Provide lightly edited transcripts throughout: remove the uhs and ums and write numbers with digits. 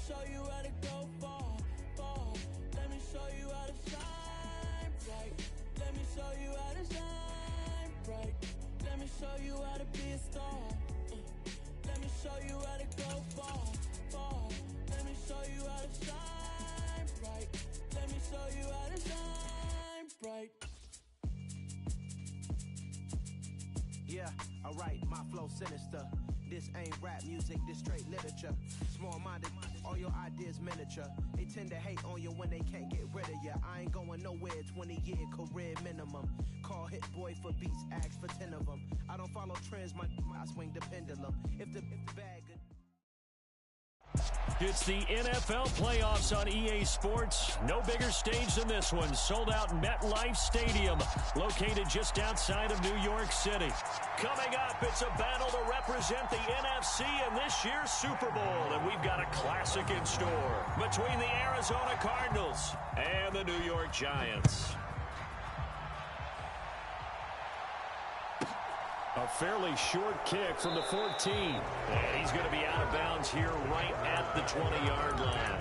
show you how to go far, far. Let me show you how to shine bright. Let me show you how to shine bright. Let me show you how to be a star. Let me show you how to go far, far. Let me show you how to shine bright. Let me show you how to shine bright. Yeah, alright, my flow sinister. This ain't rap music, this straight literature. Small-minded, all your ideas miniature. They tend to hate on you when they can't get rid of you. I ain't going nowhere, 20-year career minimum. Call Hit Boy for beats, ask for 10 of them. I don't follow trends, I swing the pendulum. If the bag... It's the NFL playoffs on EA Sports. No bigger stage than this one. Sold out MetLife Stadium, located just outside of New York City. Coming up, it's a battle to represent the NFC in this year's Super Bowl. And we've got a classic in store between the Arizona Cardinals and the New York Giants. A fairly short kick from the 14. And he's going to be out of bounds here right at the 20-yard line.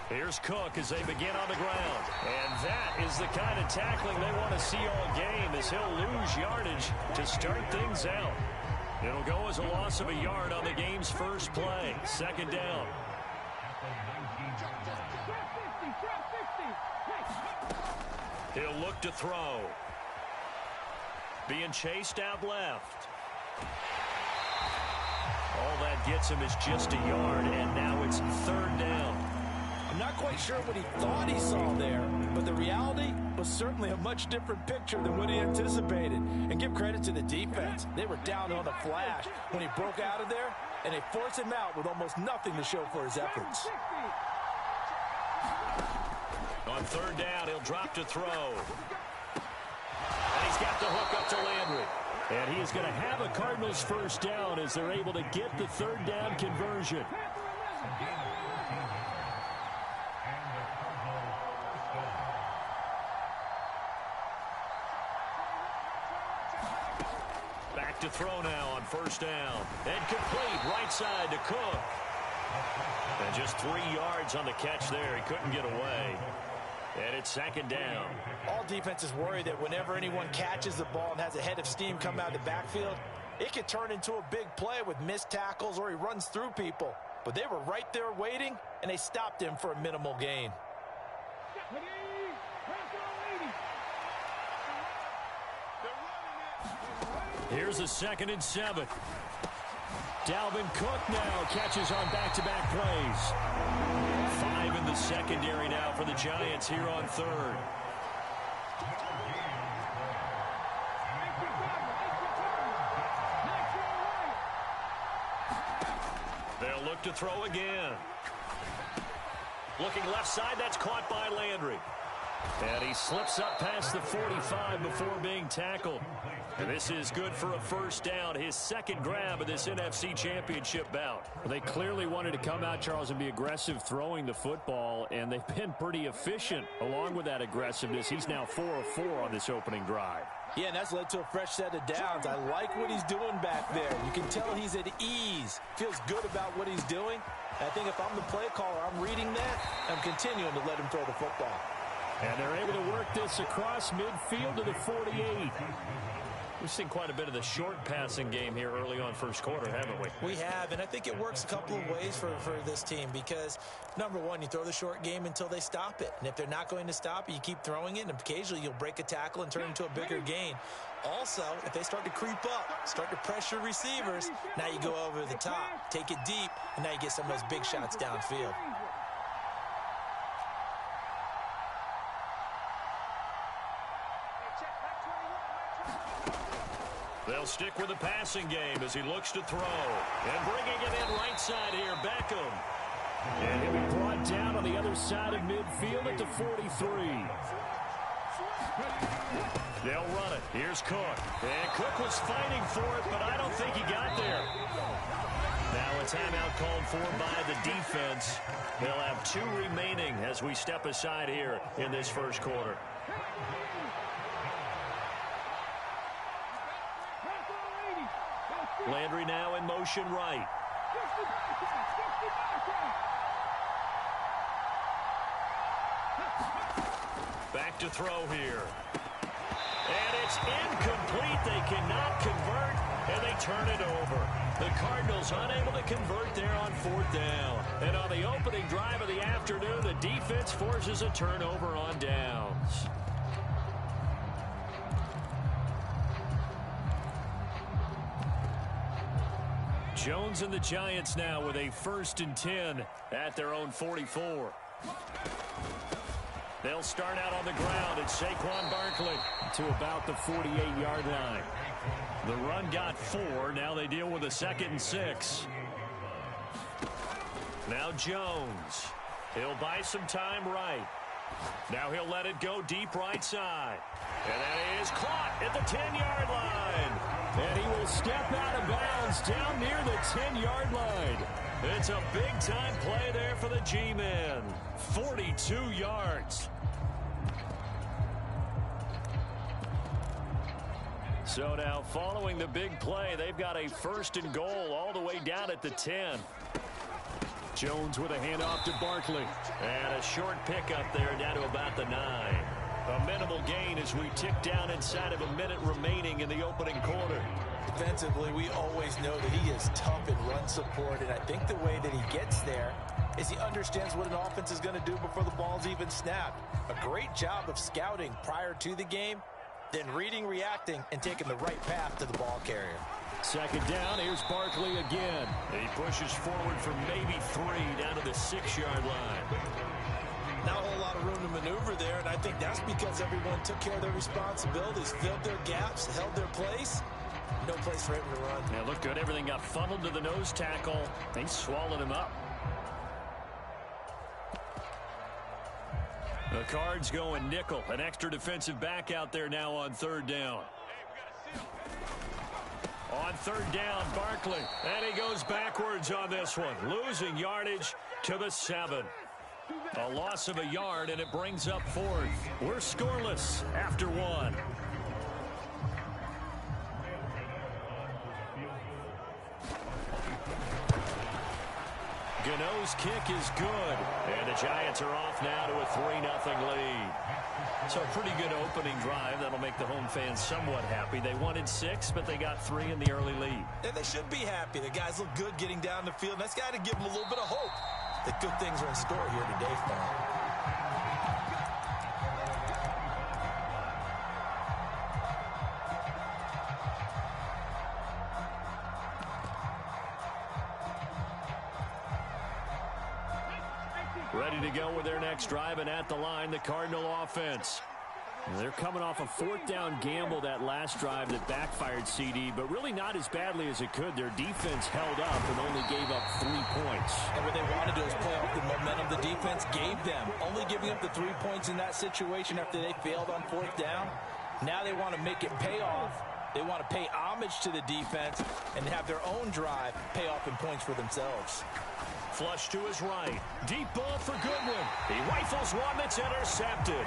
Here's Cook as they begin on the ground. And that is the kind of tackling they want to see all game, as he'll lose yardage to start things out. It'll go as a loss of a yard on the game's first play. Second down. He'll look to throw. Being chased out left. All that gets him is just a yard, and now it's third down. I'm not quite sure what he thought he saw there, but the reality was certainly a much different picture than what he anticipated. And give credit to the defense. They were down on a flash when he broke out of there, and they forced him out with almost nothing to show for his efforts. On third down, he'll drop to throw. And he's got the hook up to Landry. And he is going to have a Cardinals first down as they're able to get the third down conversion. Back to throw now on first down. And complete right side to Cook. And just 3 yards on the catch there. He couldn't get away. And it's second down. All defenses worry that whenever anyone catches the ball and has a head of steam come out of the backfield, it can turn into a big play with missed tackles or he runs through people. But they were right there waiting, and they stopped him for a minimal gain. Here's a 2nd and 7. Dalvin Cook now catches on back-to-back plays. 5 in the secondary now for the Giants here on third. They'll look to throw again. Looking left side, that's caught by Landry. And he slips up past the 45 before being tackled. And this is good for a first down, his second grab of this NFC Championship bout. Well, they clearly wanted to come out, Charles, and be aggressive throwing the football, and they've been pretty efficient along with that aggressiveness. He's now 4 of 4 on this opening drive. Yeah, and that's led to a fresh set of downs. I like what he's doing back there. You can tell he's at ease. Feels good about what he's doing. I think if I'm the play caller, I'm reading that. I'm continuing to let him throw the football. And they're able to work this across midfield to the 48. We've seen quite a bit of the short passing game here early on first quarter, haven't we? We have, and I think it works a couple of ways for this team because, number one, you throw the short game until they stop it. And if they're not going to stop it, you keep throwing it, and occasionally you'll break a tackle and turn it into a bigger gain. Also, if they start to creep up, start to pressure receivers, now you go over the top, take it deep, and now you get some of those big shots downfield. They'll stick with the passing game as he looks to throw. And bringing it in right side here, Beckham. And he'll be brought down on the other side of midfield at the 43. They'll run it. Here's Cook. And Cook was fighting for it, but I don't think he got there. Now a timeout called for by the defense. They'll have 2 remaining as we step aside here in this first quarter. Landry now in motion right. Back to throw here. And it's incomplete. They cannot convert, and they turn it over. The Cardinals unable to convert there on 4th down. And on the opening drive of the afternoon, the defense forces a turnover on downs. Jones and the Giants now with a 1st and 10 at their own 44. They'll start out on the ground at Saquon Barkley to about the 48-yard line. The run got 4. Now they deal with a 2nd and 6. Now Jones. He'll buy some time right. Now he'll let it go deep right side. And that is caught at the 10-yard line. And he will step out of bounds down near the 10-yard line. It's a big-time play there for the G-men. 42 yards. So now following the big play, they've got a 1st and goal all the way down at the 10. Jones with a handoff to Barkley. And a short pickup there down to about the 9. A minimal gain as we tick down inside of a minute remaining in the opening quarter. Defensively, we always know that he is tough in run support, and I think the way that he gets there is he understands what an offense is going to do before the ball's even snapped. A great job of scouting prior to the game, then reading, reacting, and taking the right path to the ball carrier. 2nd down, here's Barkley again. He pushes forward for maybe 3 down to the 6-yard line. Not a whole lot of room to maneuver there, and I think that's because everyone took care of their responsibilities, filled their gaps, held their place. No place for him to run. Yeah, looked good. Everything got funneled to the nose tackle. They swallowed him up. The Cards going nickel. An extra defensive back out there now on 3rd down. On 3rd down, Barkley. And he goes backwards on this one. Losing yardage to the 7. A loss of a yard, and it brings up 4th. We're scoreless after 1. Gano's kick is good. And the Giants are off now to a 3-0 lead. So a pretty good opening drive. That'll make the home fans somewhat happy. They wanted 6, but they got 3 in the early lead. And they should be happy. The guys look good getting down the field. That's got to give them a little bit of hope that good things are in store here today for them. Ready to go with their next drive, and at the line, the Cardinal offense. They're coming off a 4th down gamble that last drive that backfired, CD, but really not as badly as it could. Their defense held up and only gave up 3 points. And what they wanted to do is play off the momentum the defense gave them. Only giving up the 3 points in that situation after they failed on 4th down. Now they want to make it pay off. They want to pay homage to the defense and have their own drive pay off in points for themselves. Flush to his right. Deep ball for Goodwin. He rifles one that's intercepted.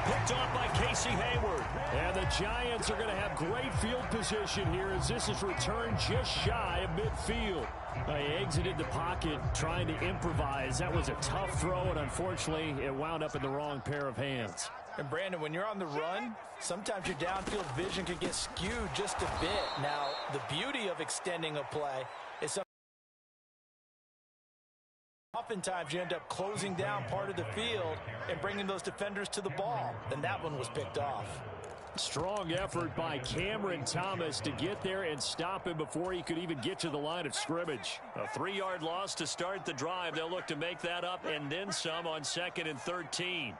Picked off by Casey Hayward. And the Giants are going to have great field position here as this is returned just shy of midfield. He exited the pocket trying to improvise. That was a tough throw, and unfortunately, it wound up in the wrong pair of hands. And Brandon, when you're on the run, sometimes your downfield vision can get skewed just a bit. Now, the beauty of extending a play is oftentimes you end up closing down part of the field and bringing those defenders to the ball. And that one was picked off. Strong effort by Cameron Thomas to get there and stop him before he could even get to the line of scrimmage. A 3-yard loss to start the drive. They'll look to make that up and then some on 2nd and 13.